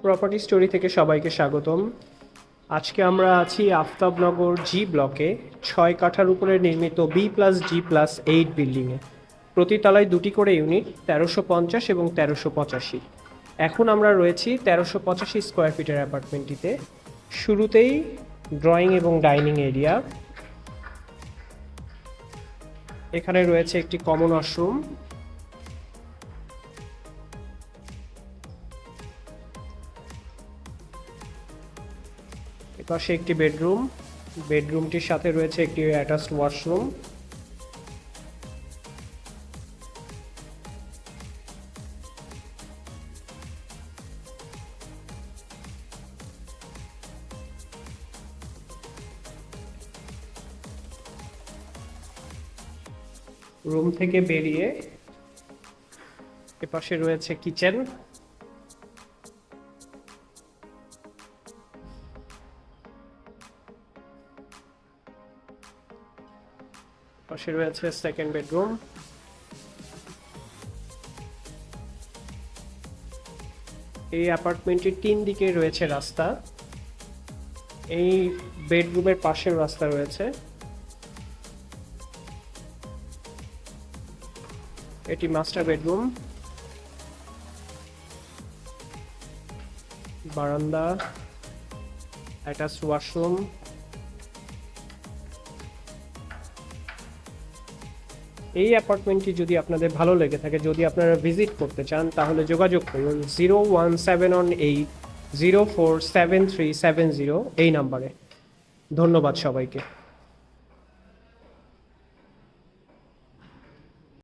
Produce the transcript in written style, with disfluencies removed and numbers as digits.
Property story থেকে সবাইকে স্বাগতম। আজকে আমরা আছি আফতাবনগর জি ব্লকে 6 কাঠার উপরে নির্মিত B+G+8 বিল্ডিংয়ে। প্রতি তলায় দুটি করে ইউনিট, 1350 এবং 1385। এখন আমরা রয়েছি 1385 স্কোয়ার ফিটের অ্যাপার্টমেন্টটিতে। শুরুতেই ড্রয়িং এবং ডাইনিং এরিয়া। এখানে রয়েছে একটি কমন ওয়াশরুম, পাশে একটি বেডরুম। বেডরুমটির সাথে রয়েছে একটি অ্যাটাচড ওয়াশরুম। রুম থেকে বেরিয়ে এপাশে রয়েছে কিচেন। পাশে রয়েছে সেকেন্ড বেডরুম। এই অ্যাপার্টমেন্টের 3 দিকে রয়েছে রাস্তা। এই বেডরুমের পাশের রাস্তা রয়েছে। এটি মাস্টার বেডরুম, বারান্দা, অ্যাটাচড ওয়াশরুম। এই অ্যাপার্টমেন্টটি যদি আপনাদের ভালো লেগে থাকে, যদি আপনারা ভিজিট করতে চান, তাহলে যোগাযোগ করুন 01718 047370 এই নাম্বারে। ধন্যবাদ সবাইকে।